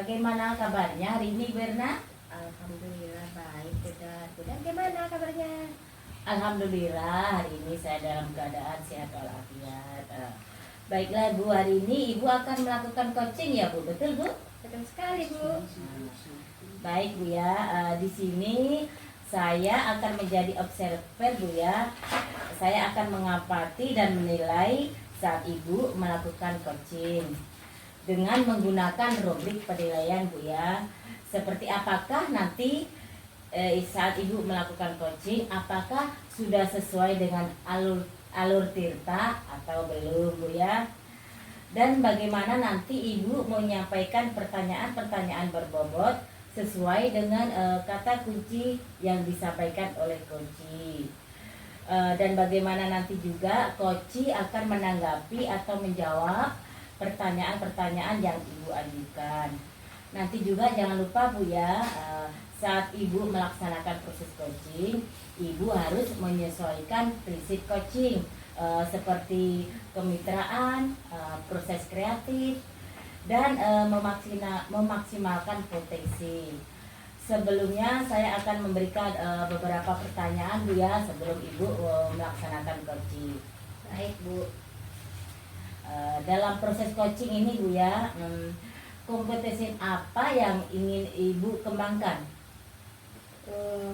Bagaimana kabarnya hari ini, Berna? Alhamdulillah baik. Udah gimana kabarnya? Alhamdulillah hari ini saya dalam keadaan sehat walafiat. Baiklah Bu, hari ini Ibu akan melakukan coaching ya Bu, betul Bu? Betul sekali Bu. Baik Bu ya, di sini saya akan menjadi observer Bu ya. Saya akan mengamati dan menilai saat Ibu melakukan coaching dengan menggunakan rubrik penilaian Bu ya. Seperti apakah nanti saat Ibu melakukan coaching, apakah sudah sesuai dengan alur Tirta atau belum Bu ya. Dan bagaimana nanti Ibu menyampaikan pertanyaan-pertanyaan berbobot sesuai dengan kata kunci yang disampaikan oleh coach. Dan bagaimana nanti juga coach akan menanggapi atau menjawab pertanyaan-pertanyaan yang Ibu ajukan. Nanti juga jangan lupa Bu ya, saat Ibu melaksanakan proses coaching, Ibu harus menyesuaikan prinsip coaching seperti kemitraan, proses kreatif, dan memaksimalkan potensi. Sebelumnya saya akan memberikan beberapa pertanyaan Bu ya sebelum Ibu melaksanakan coaching. Baik Bu. Dalam proses coaching ini Bu ya, kompetensi apa yang ingin Ibu kembangkan?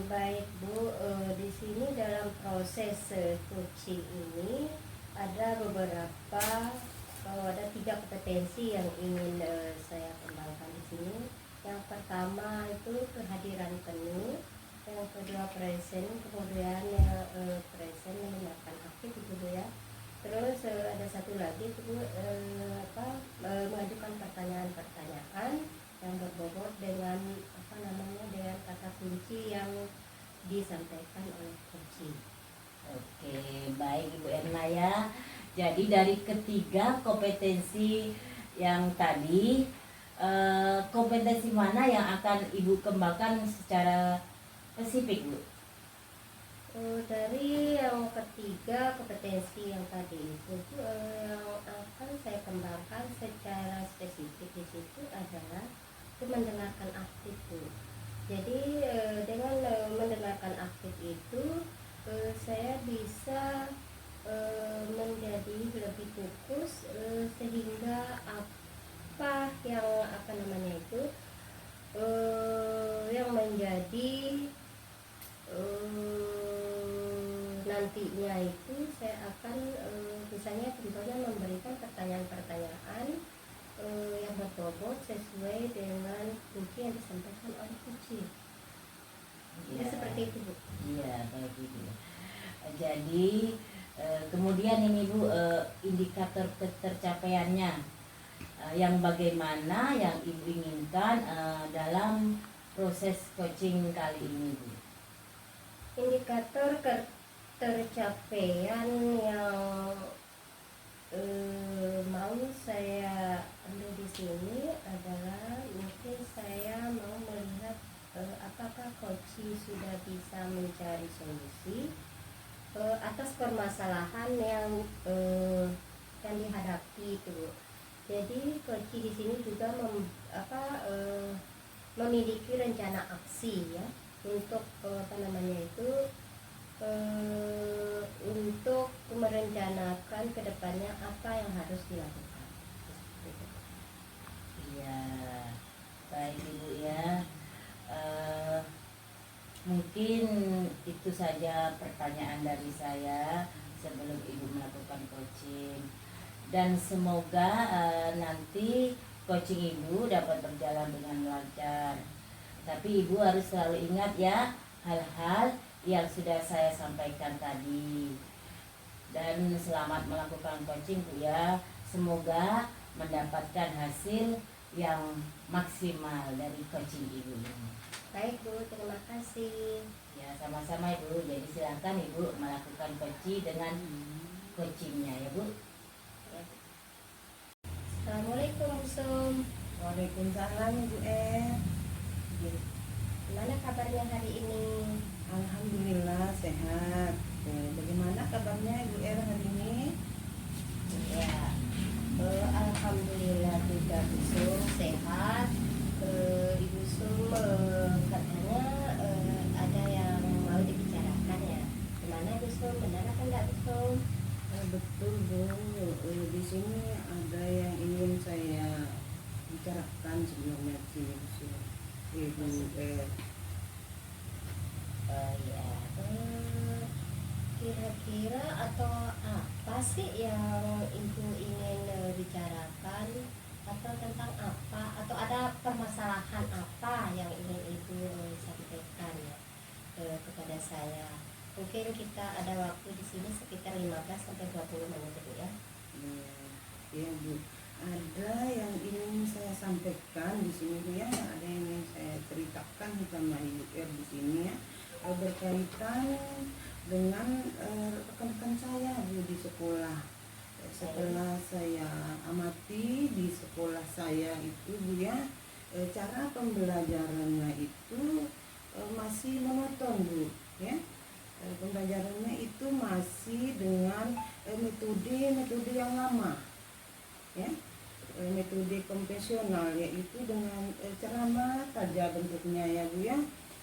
Baik Bu, di sini dalam proses coaching ini ada ada 3 kompetensi yang ingin saya kembangkan di sini. Yang pertama itu kehadiran penuh, yang kedua present, kemudian present mendengarkan aktif itu Bu ya. Terus ada satu lagi itu mengajukan pertanyaan-pertanyaan yang berbobot dengan dengan kata kunci yang disampaikan oleh coach. Oke, baik Ibu Erna ya. Jadi dari ketiga kompetensi yang tadi, kompetensi mana yang akan Ibu kembangkan secara spesifik Bu? Dari yang ketiga kompetensi yang tadi itu yang akan saya kembangkan secara spesifik di situ adalah mendengarkan aktif Bu. Jadi dengan mendengarkan aktif itu saya bisa menjadi lebih fokus sehingga apa yang yang menjadi nantinya itu saya akan misalnya contohnya memberikan pertanyaan-pertanyaan yang berbobot sesuai dengan kunci yang disampaikan oleh kunci. Ya, seperti itu Bu. Iya, baik Ibu. Jadi kemudian ini Bu, indikator ketercapaiannya yang bagaimana yang Ibu inginkan dalam proses coaching kali ini Bu? Indikator ketercapaian yang mau saya ambil di sini adalah mungkin saya mau melihat apakah coach sudah bisa mencari solusi atas permasalahan yang dihadapi itu. Jadi coach di sini juga memiliki rencana aksi ya untuk untuk merencanakan kedepannya apa yang harus dilakukan. Iya, baik Ibu ya. Mungkin itu saja pertanyaan dari saya sebelum Ibu melakukan coaching. Dan semoga nanti coaching Ibu dapat berjalan dengan lancar. Tapi Ibu harus selalu ingat ya hal-hal yang sudah saya sampaikan tadi. Dan selamat melakukan coaching Bu ya. Semoga mendapatkan hasil yang maksimal dari coaching Ibu ini. Baik Bu, terima kasih. Ya, sama-sama Ibu. Jadi silakan Ibu melakukan coaching dengan coachingnya ya Bu. Ya. Assalamualaikum Bu Sum. Waalaikumsalam Ibu Gimana kabarnya hari ini? Alhamdulillah sehat. Bagaimana kabarnya Ibu hari ini? Ya, alhamdulillah juga Bu Sum sehat. bicarakan sebenarnya di sini Ibu Ya, kira-kira atau apa sih yang ibu ingin bicarakan, atau tentang apa, atau ada permasalahan apa yang ingin ibu sampaikan ya, kepada saya. Mungkin kita ada waktu di sini sekitar 15 sampai 20 menit Bu ya. Ya Bu, ada yang ingin saya sampaikan di sini Bu ya, ada yang ingin saya ceritakan sama Ibu di sini ya, berkaitan dengan rekan-rekan saya Bu di sekolah. Setelah saya amati di sekolah saya itu Bu ya, cara pembelajarannya itu masih monoton Bu ya. Pembelajarannya itu masih dengan metode yang lama ya, metode konvensional, yaitu dengan ceramah saja bentuknya ya Bu ya.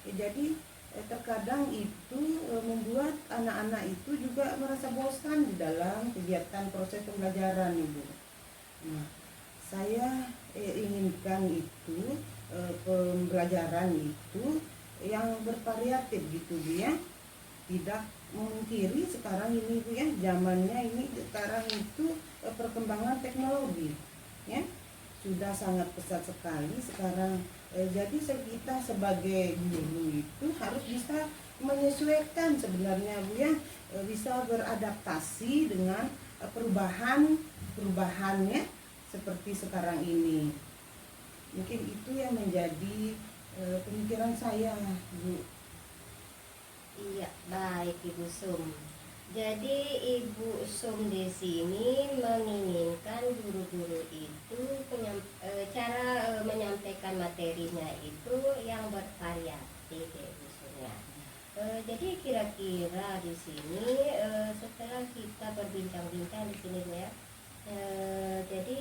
Jadi terkadang itu membuat anak-anak itu juga merasa bosan di dalam kegiatan proses pembelajaran Ibu. Nah, saya inginkan itu pembelajaran itu yang bervariatif gitu Bu ya. Tidak memungkiri sekarang ini Bu ya, zamannya ini sekarang itu perkembangan teknologi ya sudah sangat pesat sekali sekarang. Jadi kita sebagai guru itu harus bisa menyesuaikan sebenarnya Bu ya, bisa beradaptasi dengan perubahannya seperti sekarang ini. Mungkin itu yang menjadi pemikiran saya Bu. Iya, baik Ibu Sum. Jadi Ibu Sum di sini menginginkan guru-guru itu cara menyampaikan materinya itu yang bervariatif ya Ibu Sum ya. Jadi kira-kira di sini setelah kita berbincang-bincang di sini Bu ya, jadi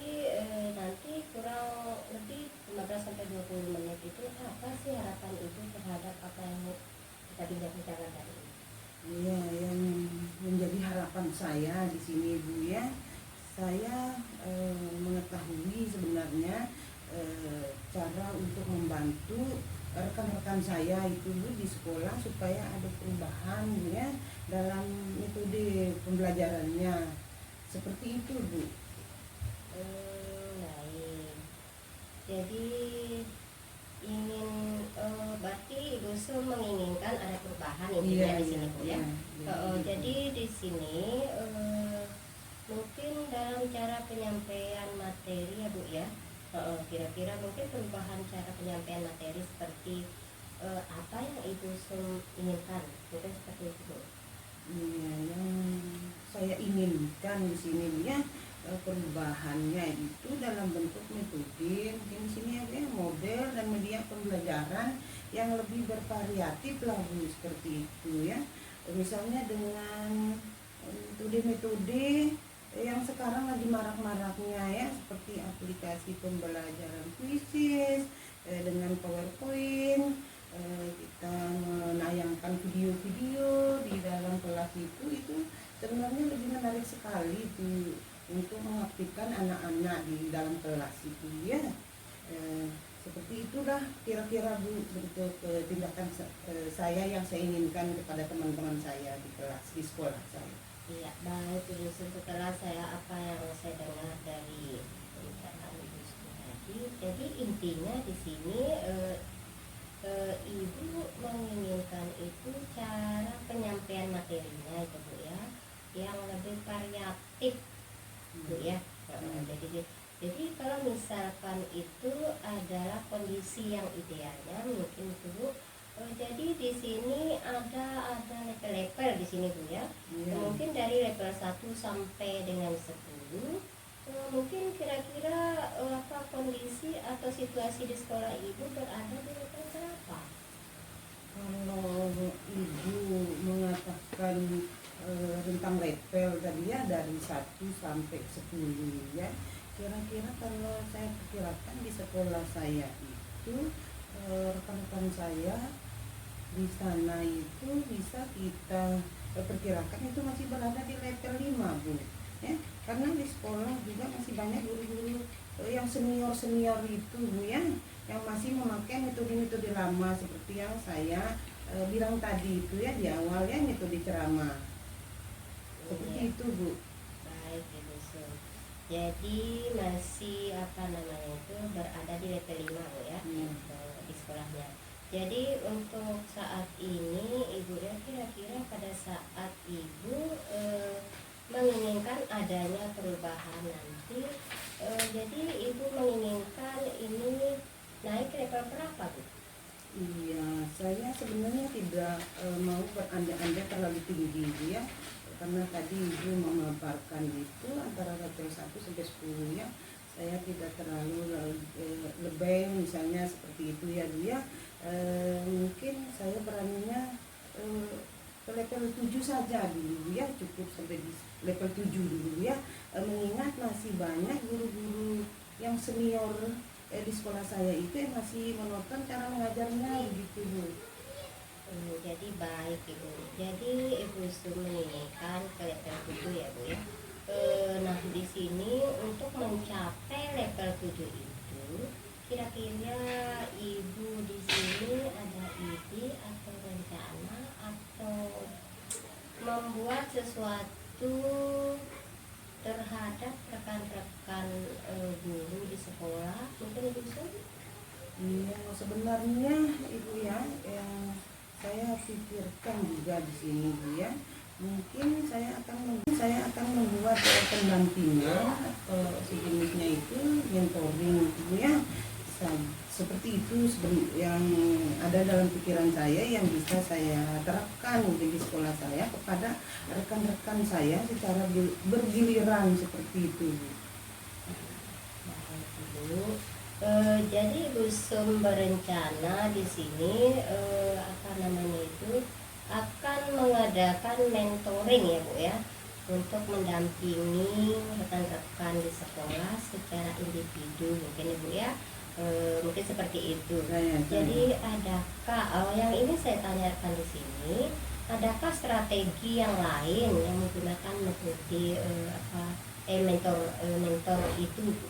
nanti kurang lebih 15 sampai 20 menit itu apa sih harapan Ibu terhadap apa yang kita bincang-bincangkan tadi? Iya, yang menjadi harapan saya di sini Bu ya, saya mengetahui sebenarnya cara untuk membantu rekan-rekan saya itu Bu di sekolah supaya ada perubahan Bu ya dalam metode pembelajarannya, seperti itu Bu. Baik. Jadi ingin berarti Ibu Sum menginginkan ada perubahan intinya di sini Bu ya. Jadi di sini mungkin dalam cara penyampaian materi ya Bu ya, kira-kira mungkin perubahan cara penyampaian materi seperti apa yang Ibu Sum inginkan, mungkin seperti itu Bu. Iya, yang saya inginkan di sini Bu ya, perubahannya itu dalam bentuk metode, mungkin di sini ya model dan media pembelajaran yang lebih bervariatif lah Bu, seperti itu ya. Misalnya dengan metode-metode yang sekarang lagi marak-maraknya ya, seperti aplikasi pembelajaran kuisis dengan PowerPoint, kita menayangkan video-video di dalam kelas itu sebenarnya lebih menarik sekali itu untuk mengaktifkan anak-anak di dalam kelas itu ya. Seperti itulah kira-kira Bu bentuk tindakan saya yang saya inginkan kepada teman-teman saya di kelas, di sekolah saya. Iya, baik Ibu Sum, setelah apa yang saya dengar dari pembicaraan Ibu Sum tadi, jadi intinya di sini Ibu menginginkan itu cara penyampaian materinya itu Bu ya, yang lebih variatif Bu ya. Jadi kalau misalkan itu adalah kondisi yang idealnya mungkin itu Bu. Jadi di sini ada level-level di sini Bu ya. Mungkin dari level 1 sampai dengan 10. Mungkin kira-kira apa kondisi atau situasi di sekolah Ibu berada di level berapa? Kalau Ibu mengatakan tentang level tadi ya dari 1 sampai 10 ya, kira-kira kalau saya perkirakan di sekolah saya itu rekan-rekan saya di sana itu bisa kita perkirakan itu masih berada di level 5 Bu. ya, karena di sekolah juga masih banyak guru-guru yang senior itu Bu ya, yang masih memakai metode-metode lama seperti yang saya bilang tadi itu ya di awal ya, metode ceramah seperti Iya. itu Bu. Baik Ibu Sum. Jadi masih apa namanya itu berada di level 5 Bu ya, di sekolahnya. Jadi untuk saat ini Ibu ya, kira-kira pada saat Ibu menginginkan adanya perubahan nanti, jadi Ibu menginginkan ini naik ke level berapa Bu? Iya, saya sebenarnya tidak mau berandai-andai terlalu tinggi Bu ya, karena tadi Ibu memaparkan itu antara level 1 sampai 10 ya. Saya tidak terlalu lebay misalnya seperti itu ya Bu ya. Mungkin saya beraninya ke level 7 saja dulu ya, cukup sampai di level 7 dulu ya, mengingat masih banyak guru-guru yang senior di sekolah saya itu yang masih monoton cara mengajarnya begitu Bu. Jadi baik Ibu. Jadi Ibu Sum menginginkan ke level 7 ya Bu ya. Nah di sini untuk mencapai level 7 itu, kira-kira Ibu di sini ada ide atau rencana atau membuat sesuatu terhadap rekan-rekan guru di sekolah, mungkin Ibu Sum? Iya, sebenarnya Ibu ya, yang saya pikirkan juga di sini Bu ya, mungkin saya akan membuat pendampingan atau sejenisnya itu mentoring Bu ya. Seperti itu yang ada dalam pikiran saya, yang bisa saya terapkan di sekolah saya kepada rekan-rekan saya secara bergiliran seperti itu Bu. Baik Ibu. Jadi Ibu Sum berencana di sini apa namanya itu akan mengadakan mentoring ya Bu ya, untuk mendampingi rekan-rekan di sekolah secara individu mungkin Ibu ya. Mungkin seperti itu. Jadi adakah yang ini saya tanyakan di sini, adakah strategi yang lain yang menggunakan metode mentor itu Bu?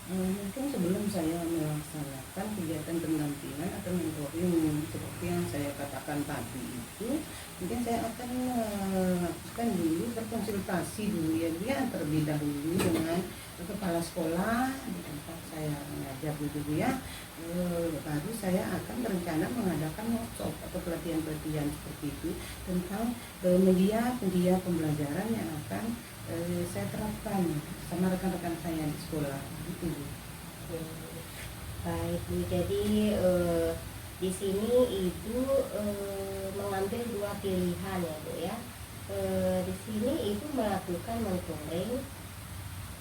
Mungkin sebelum saya melaksanakan kegiatan pendampingan atau mentoring seperti yang saya katakan tadi itu, mungkin saya akan melakukan dulu berkonsultasi dulu ya Bu ya, terlebih dahulu dengan kepala sekolah di tempat saya mengajar dulu ya. Baru saya akan berencana mengadakan workshop atau pelatihan-pelatihan seperti itu tentang media pembelajaran yang akan saya terapkan sama rekan-rekan saya di sekolah gitu Bu. Baik Bu, jadi di sini Ibu mengambil dua pilihan ya Bu ya. Di sini Ibu melakukan mentoring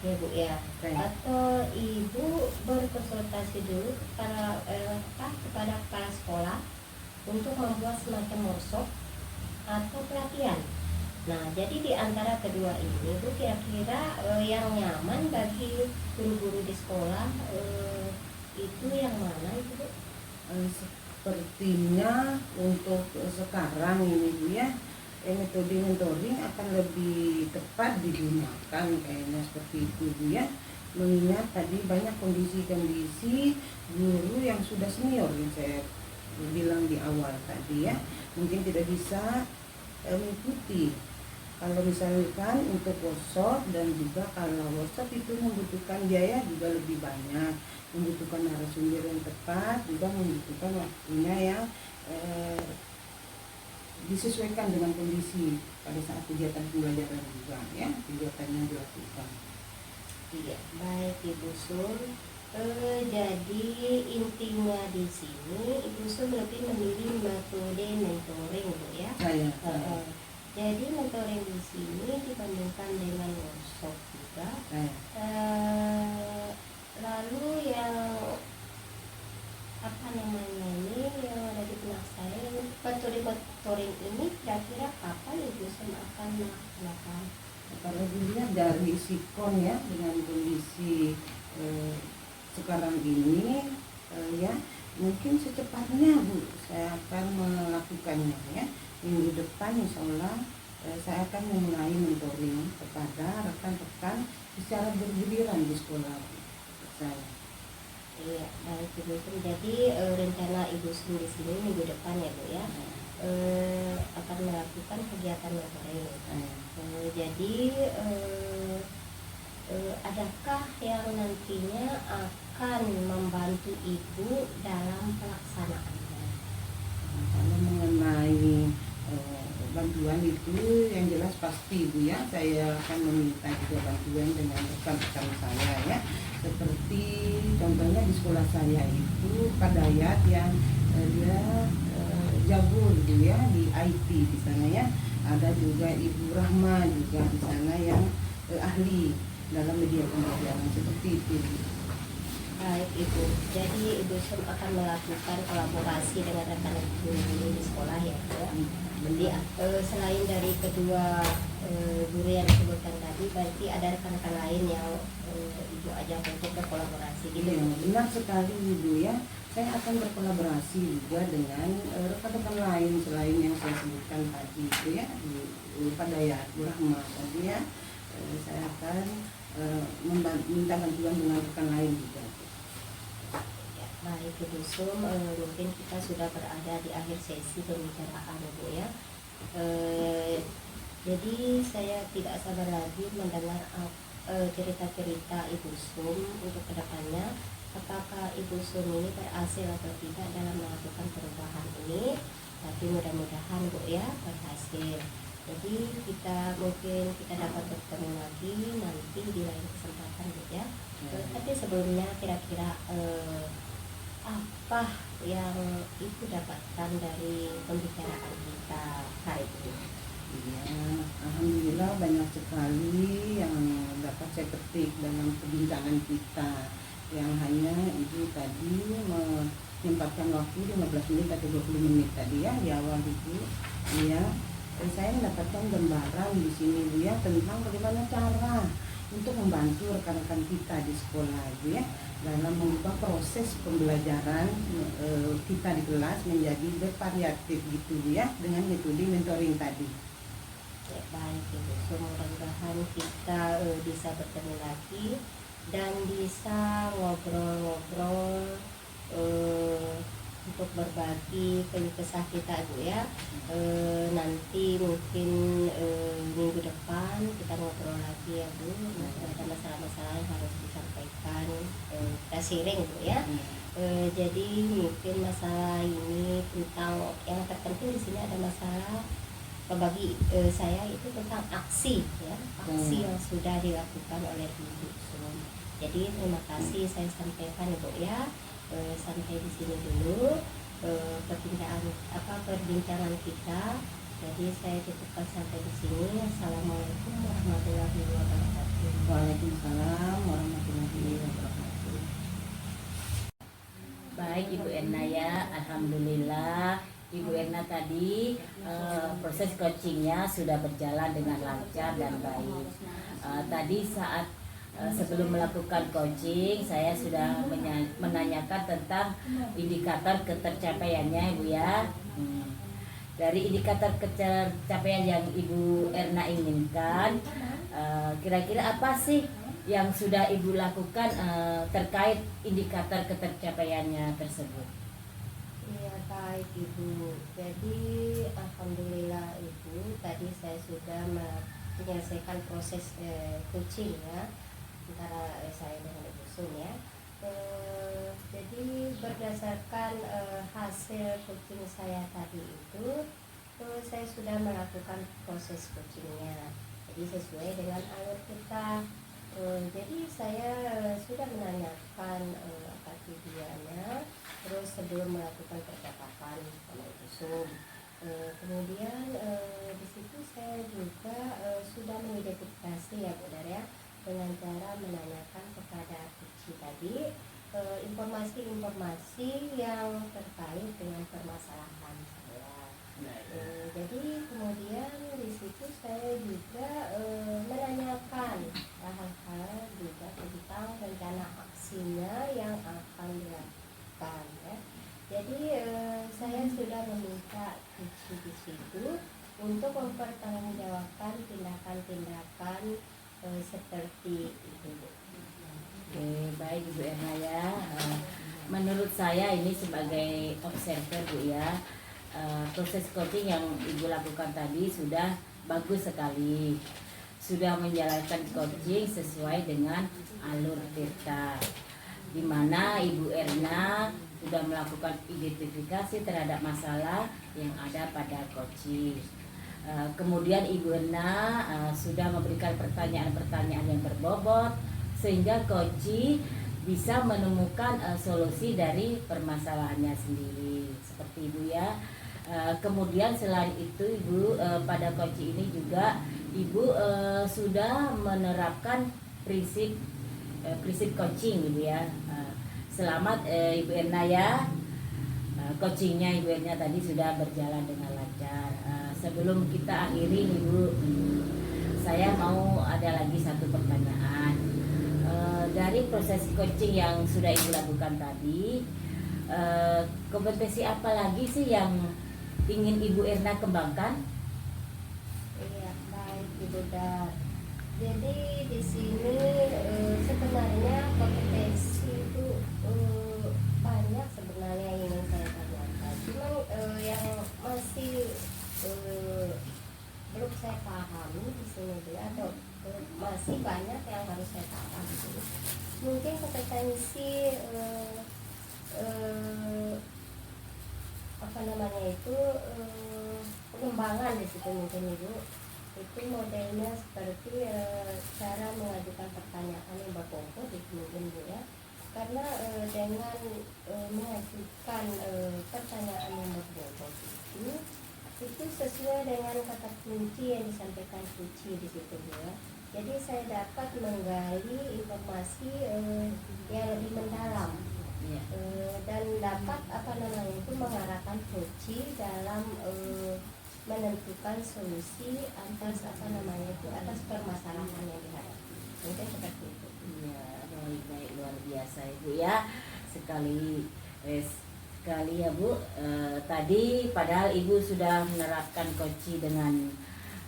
ya Bu ya, atau Ibu berkonsultasi dulu kepada kepala sekolah untuk membuat semacam workshop atau pelatihan. Nah, jadi di antara kedua ini Bu, kira-kira yang nyaman bagi guru-guru di sekolah itu yang mana itu Bu? Sepertinya untuk sekarang ini Bu ya, metode mentoring akan lebih tepat digunakan kayaknya seperti itu Bu ya, mengingat tadi banyak kondisi-kondisi guru yang sudah senior yang saya bilang di awal tadi ya, mungkin tidak bisa mengikuti. Kalau misalkan untuk workshop, dan juga kalau workshop itu membutuhkan biaya juga lebih banyak, membutuhkan narasumber yang tepat, juga membutuhkan waktunya yang disesuaikan dengan kondisi pada saat kegiatan pembelajaran juga ya, kegiatannya dilakukan. Iya, baik Ibu Sum. Jadi intinya di sini Ibu Sum lebih memilih metode mentoring Bu ya. Jadi mentoring di sini dibandingkan dengan workshop juga. Lalu yang apa namanya ini yang ada di benak saya, metode mentoring ini kira-kira kapan Ibu Sum akan melaksanakan? Kalau dilihat dari sikon ya, dengan kondisi sekarang ini ya, mungkin secepatnya Bu saya akan melakukannya ya, minggu depan insya Allah saya akan memulai mentoring kepada rekan-rekan secara bergiliran di sekolah saya. Iya, baik Ibu Sum. Jadi rencana Ibu Sum di sini minggu depan ya Bu ya, akan melakukan kegiatan mentoring. Jadi adakah yang nantinya akan membantu Ibu dalam pelaksanaannya? Kalau mengenai bantuan itu yang jelas pasti Bu ya, saya akan meminta juga bantuan dengan rekan-rekan saya ya. Seperti contohnya di sekolah saya itu Pak Dayat yang dia jago gitu ya di IT di sana ya. Ada juga Ibu Rahma juga di sana yang ahli dalam media pembelajaran seperti itu. Baik Ibu, jadi Ibu Sum akan melakukan kolaborasi dengan rekan-rekan di sekolah ya Bu ya. Jadi selain dari kedua guru yang disebutkan tadi, berarti ada rekan-rekan lain yang Ibu ajak untuk berkolaborasi gitu. Iya, benar sekali Ibu ya. Saya akan berkolaborasi juga dengan rekan-rekan lain selain yang saya sebutkan tadi itu ya, Pak Dayat, Bu Rahma tadi ya. Saya akan minta bantuan dengan rekan lain juga. Ya, baik Ibu Sum, mungkin kita sudah berada di akhir sesi pembicaraan Bu ya. Jadi saya tidak sabar lagi mendengar cerita-cerita Ibu Sum untuk kedepannya. Apakah Ibu Sum ini berhasil atau tidak dalam melakukan perubahan ini? Tapi mudah-mudahan Bu ya berhasil. Jadi mungkin kita dapat bertemu lagi nanti di lain kesempatan Bu ya. Tapi sebelumnya kira-kira apa yang Ibu dapatkan dari pembicaraan kita hari ini? Iya, alhamdulillah banyak sekali yang dapat saya petik dalam perbincangan kita. Yang hanya Ibu tadi menyempatkan waktu 15 menit atau 20 menit tadi ya di awal itu. Iya, saya mendapatkan gambaran di sini Bu ya tentang bagaimana cara untuk membantu rekan-rekan kita di sekolah Bu ya dalam mengubah proses pembelajaran kita di kelas menjadi bervariatif gitu Bu ya dengan metode mentoring tadi. Ya, baik Ibu, mudah-mudahan kita bisa bertemu lagi dan bisa ngobrol-ngobrol untuk berbagi keluh kesah kita Bu ya. Nanti mungkin minggu depan kita ngobrol lagi ya Bu, ada masalah-masalah yang harus disampaikan, kita sharing Bu ya. Jadi mungkin masalah ini tentang yang terpenting di sini ada masalah bagi saya itu tentang aksi ya, aksi yang sudah dilakukan oleh Ibu Sum. Jadi terima kasih saya sampaikan Ibu ya. Sampai di sini dulu perbincangan kita. Jadi saya cukupkan sampai di sini. Assalamualaikum warahmatullahi wabarakatuh. Waalaikumsalam warahmatullahi wabarakatuh. Baik Ibu Erna ya, alhamdulillah Ibu Erna tadi proses coachingnya sudah berjalan dengan lancar dan baik. Tadi saat sebelum melakukan coaching saya sudah menanyakan tentang indikator ketercapaiannya Ibu ya. Dari indikator ketercapaian yang Ibu Erna inginkan, kira-kira apa sih yang sudah Ibu lakukan terkait indikator ketercapaiannya tersebut? Iya baik Ibu. Jadi alhamdulillah Ibu, tadi saya sudah menyelesaikan proses coaching ya antara saya dengan Ibu Sum ya. Jadi berdasarkan hasil coaching saya tadi itu, saya sudah melakukan proses coachingnya. Jadi sesuai dengan alur kita. Jadi saya sudah menanyakan apa tujuannya, terus sebelum melakukan percakapan sama Ibu Sum. Kemudian di situ saya juga sudah mengidentifikasi ya Bu ya, dengan cara menanyakan kepada coach tadi informasi-informasi yang terkait dengan permasalahan saya. Jadi kemudian di situ saya juga menanyakan hal-hal juga tentang rencana aksinya yang akan dilakukan ya. Jadi saya sudah meminta coach di situ untuk mempertanggungjawabkan tindakan-tindakan seperti itu, Bu. Oke, baik Ibu Erna ya. Menurut saya ini sebagai observer Bu ya, proses coaching yang Ibu lakukan tadi sudah bagus sekali. Sudah menjalankan coaching sesuai dengan alur Tirta, di mana Ibu Erna sudah melakukan identifikasi terhadap masalah yang ada pada coaching. Kemudian Ibu Erna sudah memberikan pertanyaan-pertanyaan yang berbobot sehingga coaching bisa menemukan solusi dari permasalahannya sendiri, seperti Ibu ya. Kemudian selain itu Ibu, pada coaching ini juga Ibu sudah menerapkan prinsip coaching Ibu ya. Selamat Ibu Erna ya. Coachingnya Ibu Erna tadi sudah berjalan dengan lancar. Sebelum kita akhiri Ibu, saya mau ada lagi satu pertanyaan. Dari proses coaching yang sudah Ibu lakukan tadi, kompetensi apa lagi sih yang ingin Ibu Erna kembangkan? Iya, baik Ibu Dar. Jadi di sini sebenarnya kompetensi itu banyak sebenarnya yang ingin saya tanyakan. Cuma yang masih belum saya pahami di sini atau masih banyak yang harus saya pahami. Mungkin kompetensi apa namanya itu pengembangan di situ mungkin Ibu. Itu modelnya seperti cara mengajukan pertanyaan yang berbobot itu mungkin Bu ya. Karena dengan mengajukan pertanyaan yang berbobot itu sesuai dengan kata kunci yang disampaikan kunci di situ ya. Jadi saya dapat menggali informasi yang lebih mendalam dan dapat apa namanya itu mengarahkan kunci dalam menentukan solusi atas apa namanya itu atas permasalahan yang dihadapi. Mungkin seperti itu. Iya, baik luar biasa Ibu ya. Sekali ya Bu. Tadi padahal Ibu sudah menerapkan coaching dengan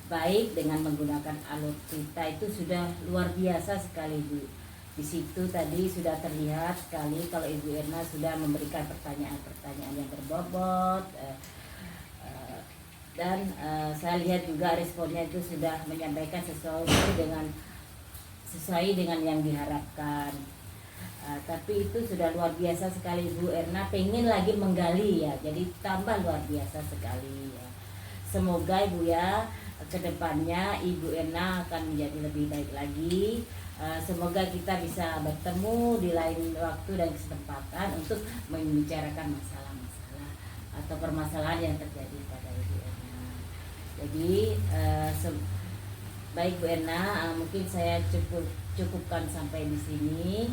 baik dengan menggunakan alur Tirta, itu sudah luar biasa sekali Bu. Di situ tadi sudah terlihat sekali kalau Ibu Erna sudah memberikan pertanyaan-pertanyaan yang berbobot. Dan saya lihat juga responnya itu sudah menyampaikan sesuai dengan yang diharapkan. Tapi itu sudah luar biasa sekali Bu Erna, pengen lagi menggali ya, jadi tambah luar biasa sekali ya. Semoga Ibu ya kedepannya Ibu Erna akan menjadi lebih baik lagi. Semoga kita bisa bertemu di lain waktu dan kesempatan untuk membicarakan masalah-masalah atau permasalahan yang terjadi pada Ibu Erna. Jadi baik Bu Erna, mungkin saya cukupkan sampai di sini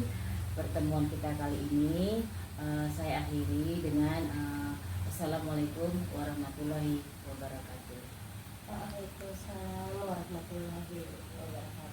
pertemuan kita kali ini. Saya akhiri dengan Assalamualaikum warahmatullahi wabarakatuh. Waalaikumsalam warahmatullahi wabarakatuh.